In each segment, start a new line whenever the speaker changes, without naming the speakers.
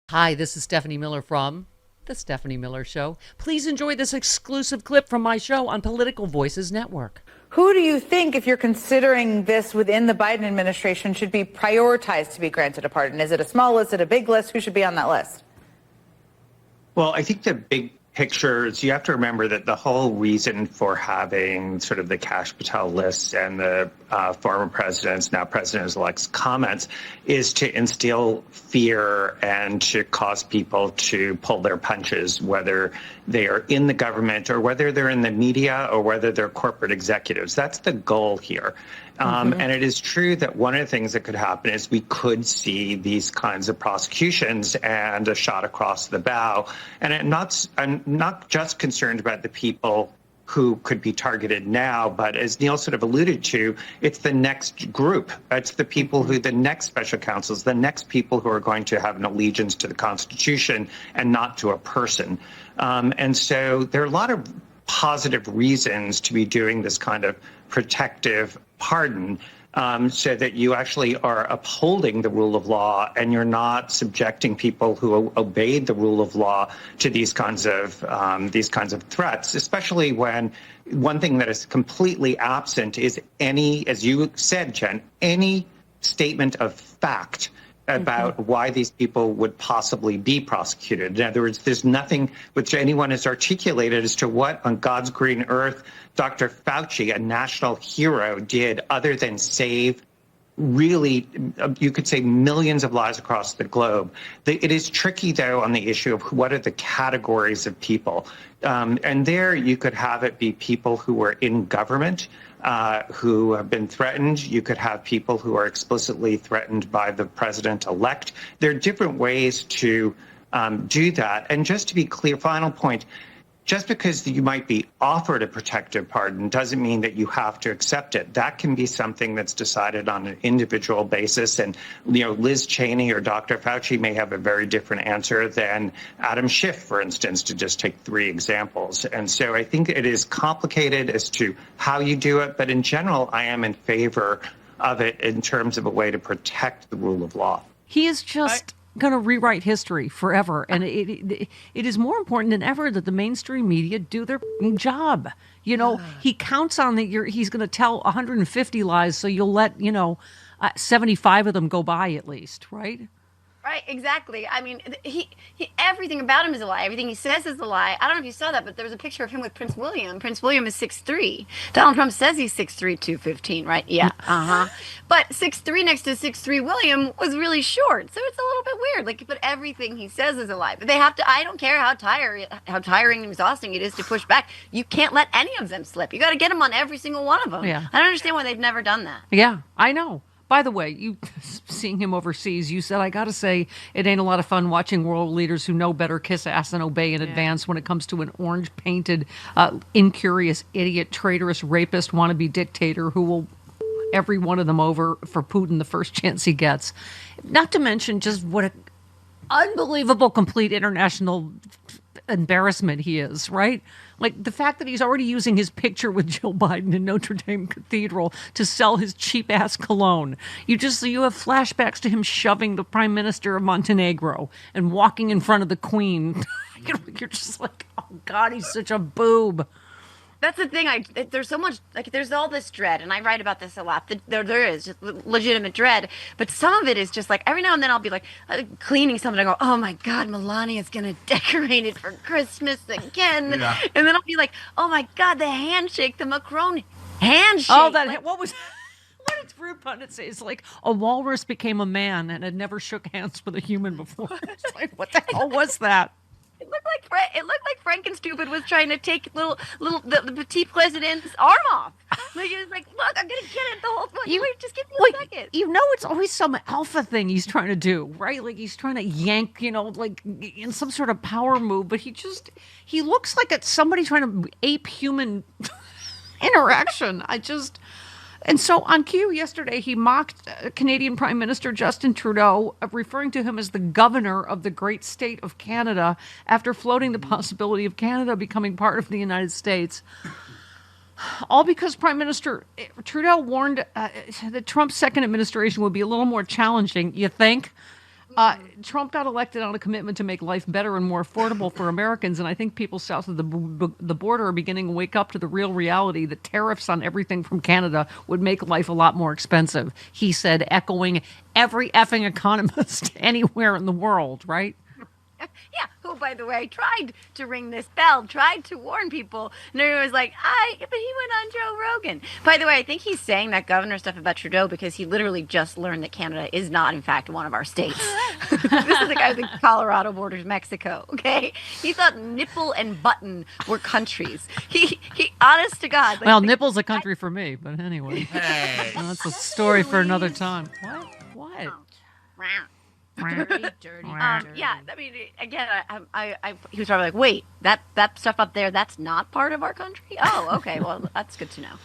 Hi, this is Stephanie Miller from The Stephanie Miller Show. Please enjoy this exclusive clip from my show on Political Voices Network.
Who do you think, if you're considering this within the Biden administration, should be prioritized to be granted a pardon? Is it a small list? Is it a big list? Who should be on that list?
Well, I think the big picture is you have to remember that the whole reason for having sort of the Kash Patel lists and the former presidents, now president-elect's comments is to instill fear and to cause people to pull their punches, whether they are in the government or whether they're in the media or whether they're corporate executives. That's the goal here. And it is true that one of the things that could happen is we could see these kinds of prosecutions and a shot across the bow. And I'm not just concerned about the people who could be targeted now, but as Neil sort of alluded to, it's the next group. It's the people who, the next special counsels, the next people who are going to have an allegiance to the Constitution and not to a person. And so there are a lot of positive reasons to be doing this kind of protective pardon, so that you actually are upholding the rule of law and you're not subjecting people who obeyed the rule of law to these kinds of threats, especially when one thing that is completely absent is any, as you said, Jen, any statement of fact about why these people would possibly be prosecuted. In other words, there's nothing which anyone has articulated as to what on God's green earth Dr. Fauci, a national hero, did other than save really, you could say, millions of lives across the globe. It is tricky, though, on the issue of what are the categories of people. And there you could have it be people who are in government, who have been threatened. You could have people who are explicitly threatened by the president-elect. There are different ways to do that. And just to be clear, final point, just because you might be offered a protective pardon doesn't mean that you have to accept it. That can be something that's decided on an individual basis. And, Liz Cheney or Dr. Fauci may have a very different answer than Adam Schiff, for instance, to just take three examples. And so I think it is complicated as to how you do it. But in general, I am in favor of it in terms of a way to protect the rule of law.
He is just going to rewrite history forever. And it is more important than ever that the mainstream media do their job. He counts on that he's going to tell 150 lies, so you'll let, 75 of them go by at least, right?
Right, exactly. I mean, he everything about him is a lie. Everything he says is a lie. I don't know if you saw that, but there was a picture of him with Prince William. Prince William is 6'3". Donald Trump says he's 6'3", 215, right? Yeah, But 6'3" next to 6'3" William was really short, so it's a little bit weird. But everything he says is a lie. But they have to. I don't care how tiring and exhausting it is to push back. You can't let any of them slip. You got to get them on every single one of them.
Yeah.
I don't understand why they've never done that.
Yeah, I know. By the way, you seeing him overseas, you said, I got to say, it ain't a lot of fun watching world leaders who know better kiss ass and obey in advance when it comes to an orange-painted, incurious, idiot, traitorous, rapist, wannabe dictator who will every one of them over for Putin the first chance he gets. Not to mention just what an unbelievable, complete international embarrassment he is, right? Like the fact that he's already using his picture with Jill Biden in Notre Dame Cathedral to sell his cheap ass cologne. You have flashbacks to him shoving the Prime Minister of Montenegro and walking in front of the Queen. You're just like, oh God, he's such a boob.
That's the thing. There's so much, there's all this dread, and I write about this a lot. There is just legitimate dread, but some of it is just every now and then I'll be cleaning something. I go, oh my God, Melania's gonna decorate it for Christmas again, and then I'll be like, oh my God, the handshake, the Macron handshake.
Oh, what was? What did Rude Pundit say? It's like a walrus became a man and had never shook hands with a human before. It's what the hell was that?
It looked like Frankenstupid was trying to take the petit president's arm off. He was like, look, I'm gonna get it the whole time. Just give me a second.
It's always some alpha thing he's trying to do, right? Like he's trying to yank, in some sort of power move. But he looks like it's somebody trying to ape human interaction. And so on cue yesterday, he mocked Canadian Prime Minister Justin Trudeau, referring to him as the governor of the great state of Canada after floating the possibility of Canada becoming part of the United States. All because Prime Minister Trudeau warned that Trump's second administration would be a little more challenging, you think? Trump got elected on a commitment to make life better and more affordable for Americans, and I think people south of the border are beginning to wake up to the real reality that tariffs on everything from Canada would make life a lot more expensive, he said, echoing every effing economist anywhere in the world, right?
Yeah, who, by the way, tried to ring this bell, tried to warn people, and everyone was like, but he went on Joe Rogan. By the way, I think he's saying that governor stuff about Trudeau because he literally just learned that Canada is not, in fact, one of our states. This is the guy who thinks Colorado borders Mexico, okay? He thought nipple and button were countries. He honest to God.
Well, nipple's a country for me, but anyway.
Hey.
That's a story for another time. What?
Dirty. Yeah, I mean, again, he was probably like, wait, that stuff up there, that's not part of our country? Oh, okay, well, that's good to know.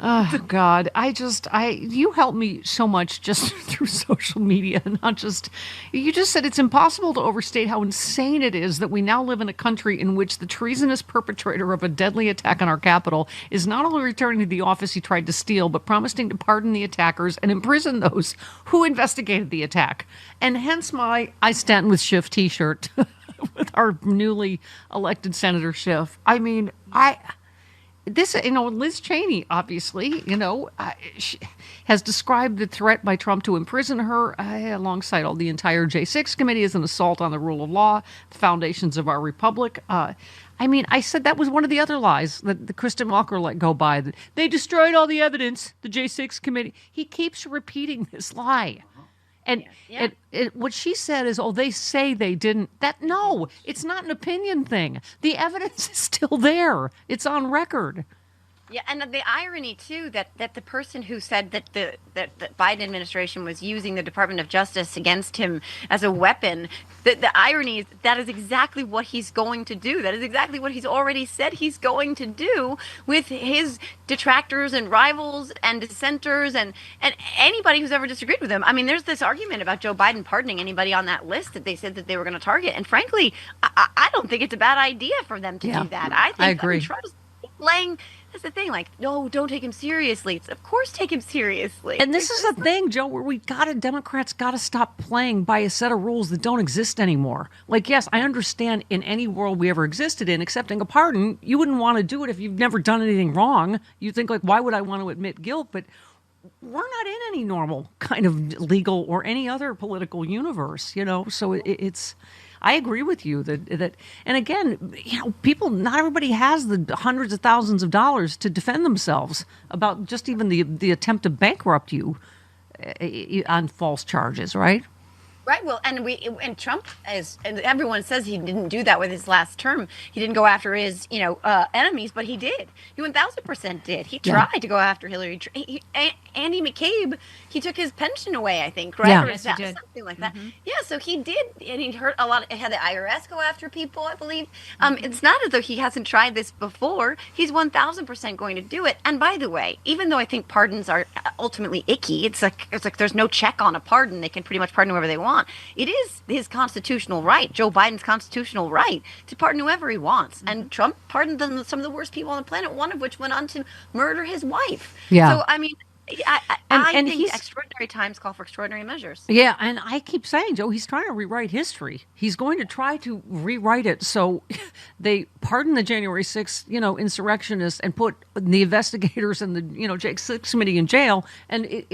Oh, God, you help me so much just through social media, not just, you just said it's impossible to overstate how insane it is that we now live in a country in which the treasonous perpetrator of a deadly attack on our capital is not only returning to the office he tried to steal, but promising to pardon the attackers and imprison those who investigated the attack. And hence my I Stand With Schiff t-shirt with our newly elected Senator Schiff. I mean, Liz Cheney, obviously, she has described the threat by Trump to imprison her alongside all the entire J6 committee as an assault on the rule of law, the foundations of our republic. I said that was one of the other lies that the Kristen Walker let go by. That they destroyed all the evidence, the J6 committee. He keeps repeating this lie. And what she said is, they say they didn't. No, it's not an opinion thing. The evidence is still there. It's on record.
Yeah, and the irony too that the person who said that the Biden administration was using the Department of Justice against him as a weapon, the irony is that is exactly what he's going to do. That is exactly what he's already said he's going to do with his detractors and rivals and dissenters and anybody who's ever disagreed with him. I mean, there's this argument about Joe Biden pardoning anybody on that list that they said that they were going to target. And frankly, I don't think it's a bad idea for them to do that. I agree. Trump's playing. That's the thing. Like, no, don't take him seriously. Of course, take him seriously.
And this is the thing, Joe, where Democrats got to stop playing by a set of rules that don't exist anymore. Like, yes, I understand in any world we ever existed in, accepting a pardon, you wouldn't want to do it if you've never done anything wrong. You think, like, why would I want to admit guilt? But we're not in any normal kind of legal or any other political universe, so it's. I agree with you that, and again, not everybody has the hundreds of thousands of dollars to defend themselves about just even the attempt to bankrupt you on false charges, right?
Right. Well, and Trump and everyone says he didn't do that with his last term. He didn't go after his, enemies, but he did. He 1,000% did. He tried to go after Hillary. Andy McCabe, he took his pension away, I think, right?
Yeah.
Yes, he did. Something like that. Yeah. So he did, and he hurt a lot. It had the IRS go after people, I believe. It's not as though he hasn't tried this before. He's 1,000% going to do it. And by the way, even though I think pardons are ultimately icky, it's like there's no check on a pardon. They can pretty much pardon whoever they want. It is his constitutional right, Joe Biden's constitutional right, to pardon whoever he wants. Mm-hmm. And Trump pardoned some of the worst people on the planet, one of which went on to murder his wife. Yeah. So, I mean, I think extraordinary times call for extraordinary measures.
Yeah, and I keep saying, Joe, he's trying to rewrite history. He's going to try to rewrite it so they pardon the January 6th, insurrectionists and put the investigators and the, J6 committee in jail. And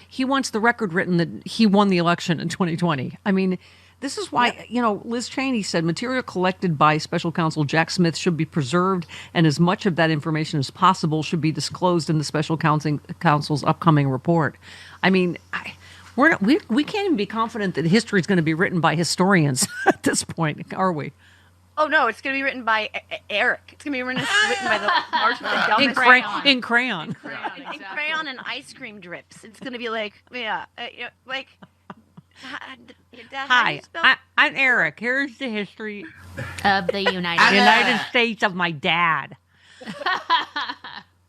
he wants the record written that he won the election in 2020. I mean, this is why, Liz Cheney said material collected by special counsel Jack Smith should be preserved, and as much of that information as possible should be disclosed in the special counsel's upcoming report. I mean, we can't even be confident that history is going to be written by historians at this point, are we?
Oh, no, it's going to be written by Eric. It's going to be written by the marginally dumbest.
In crayon.
In crayon and ice cream drips. It's going to be like, Dad,
hi, I'm Eric. Here's the history
of the United
States of my dad.
Well,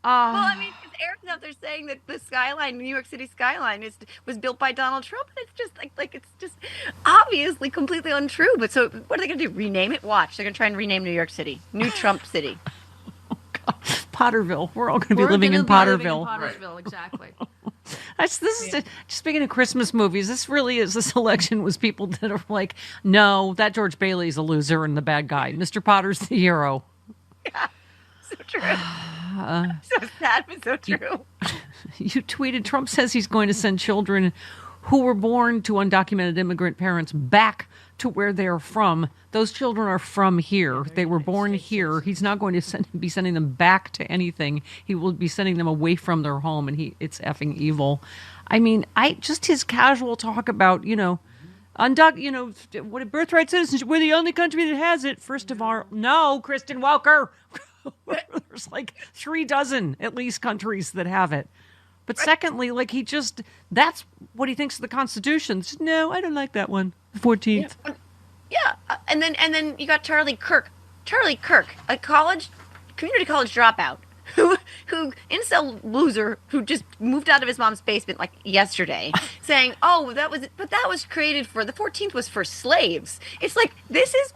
I mean, because Eric's out there saying that the skyline, New York City skyline, was built by Donald Trump, and it's just like it's just obviously completely untrue. But so, what are they going to do? Rename it? Watch, they're going to try and rename New York City, New Trump City.
Oh, God. Potterville. We're all going to be living in Potterville.
Pottersville, exactly.
Just speaking of Christmas movies, this election was people that are like, no, that George Bailey's a loser and the bad guy. Mr. Potter's the hero.
Yeah, so true. So sad, but so true.
You tweeted, Trump says he's going to send children who were born to undocumented immigrant parents back to where they're from. Those children are from here. They were born here. He's not going to be sending them back to anything. He will be sending them away from their home, and it's effing evil. I mean, just his casual talk about, what birthright citizenship, we're the only country that has it. First of all, no, Kristen Welker. There's like 36 at least countries that have it. But secondly, that's what he thinks of the Constitution. No, I don't like that one. The 14th.
Yeah. And then you got Charlie Kirk, a community college dropout who incel loser who just moved out of his mom's basement like yesterday, saying, "Oh, that was created for the 14th was for slaves." It's like this is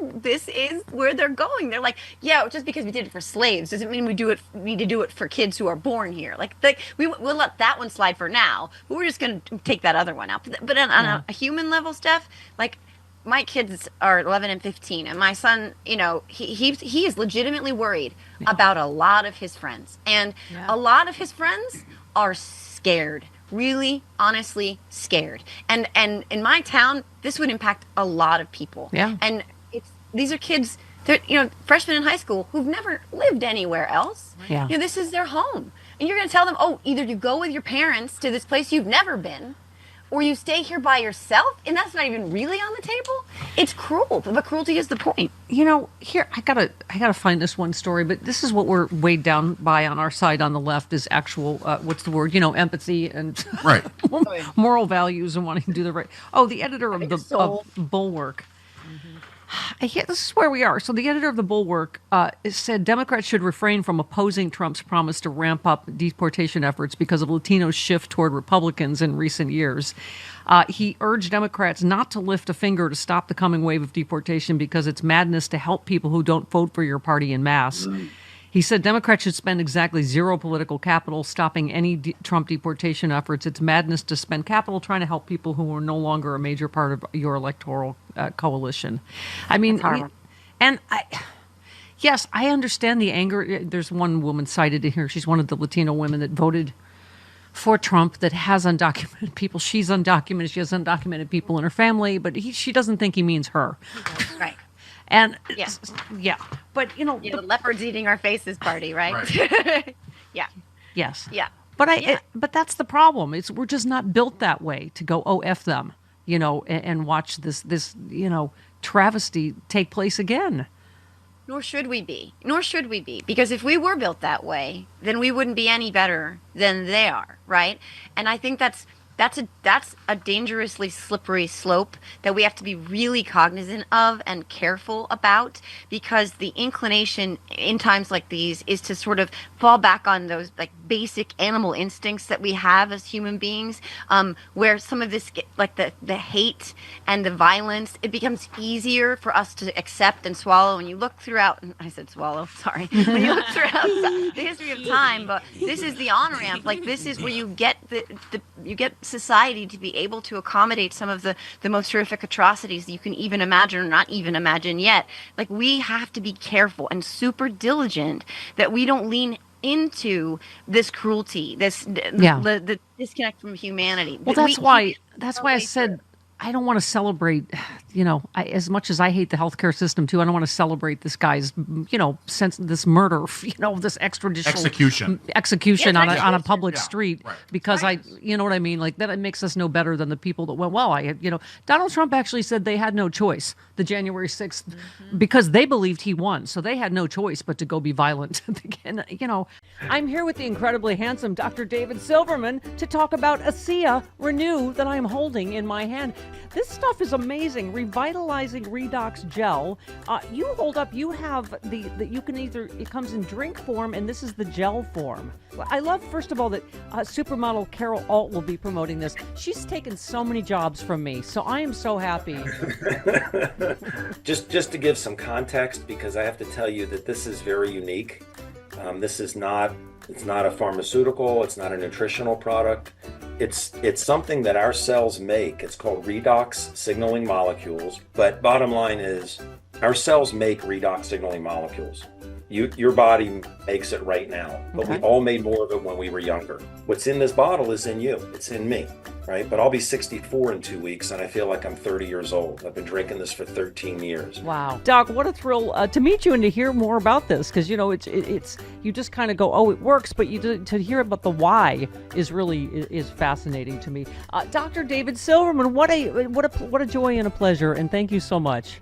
where they're going. They're like, yeah, just because we did it for slaves doesn't mean we need to do it for kids who are born here. Like we'll let that one slide for now, but we're just going to take that other one out. But on a human level, Steph, like. My kids are 11 and 15, and my son, he is legitimately worried about a lot of his friends. And a lot of his friends are scared, really, honestly scared. And in my town, this would impact a lot of people.
Yeah.
And these are kids, they're, freshmen in high school who've never lived anywhere else.
Yeah.
This is their home. And you're going to tell them, oh, either you go with your parents to this place you've never been, or you stay here by yourself, and that's not even really on the table. It's cruel, but cruelty is the point.
Here I gotta find this one story, but this is what we're weighed down by on our side on the left is actual what's the word? Empathy and
right.
moral values and wanting to do the right. Oh, the editor of Bulwark. This is where we are. So the editor of the Bulwark said Democrats should refrain from opposing Trump's promise to ramp up deportation efforts because of Latinos' shift toward Republicans in recent years. He urged Democrats not to lift a finger to stop the coming wave of deportation because it's madness to help people who don't vote for your party en masse. He said Democrats should spend exactly zero political capital stopping any Trump deportation efforts. It's madness to spend capital trying to help people who are no longer a major part of your electoral coalition. I mean, yes, I understand the anger. There's one woman cited in here. She's one of the Latino women that voted for Trump that has undocumented people. She's undocumented. She has undocumented people in her family, but she doesn't think he means her.
Right.
And but
the leopards eating our faces party, right? Yeah.
Yes.
Yeah.
But but that's the problem. We're just not built that way to go, oh, F them, and watch this travesty take place again.
Nor should we be. Because if we were built that way, then we wouldn't be any better than they are, right? And I think that's a dangerously slippery slope that we have to be really cognizant of and careful about, because the inclination in times like these is to sort of fall back on those like basic animal instincts that we have as human beings, where some of this, like the hate and the violence, it becomes easier for us to accept and swallow. When you look throughout, I said swallow, sorry. When you look throughout the history of time, but this is the on-ramp. Like this is where you get you get society to be able to accommodate some of the most horrific atrocities that you can even imagine or not even imagine yet. Like we have to be careful and super diligent that we don't lean into this cruelty, the disconnect from humanity.
Well, that's why I said I don't want to celebrate, as much as I hate the healthcare system too, I don't want to celebrate this guy's, this murder, this execution on a public street, right. Because you know what I mean? Like that, it makes us no better than the people that went, Donald Trump actually said they had no choice, the January 6th, because they believed he won. So they had no choice but to go be violent. And, I'm here with the incredibly handsome Dr. David Silverman to talk about ASEA Renew that I'm holding in my hand. This stuff is amazing. Revitalizing Redox Gel. You hold up, you have you can it comes in drink form, and this is the gel form. I love, first of all, that supermodel Carol Alt will be promoting this. She's taken so many jobs from me, so I am so happy.
Just to give some context, because I have to tell you that this is very unique. This is not, it's not a pharmaceutical, it's not a nutritional product. It's something that our cells make. It's called redox signaling molecules. But bottom line is, our cells make redox signaling molecules. Your body makes it right now, but we all made more of it when we were younger. What's in this bottle is in you. It's in me, right? But I'll be 64 in 2 weeks, and I feel like I'm 30 years old. I've been drinking this for 13 years.
Wow. Doc, what a thrill to meet you and to hear more about this, because, you know, it's you just kind of go, oh, it works, but to hear about the why is fascinating to me. Dr. David Silverman, what a joy and a pleasure, and thank you so much.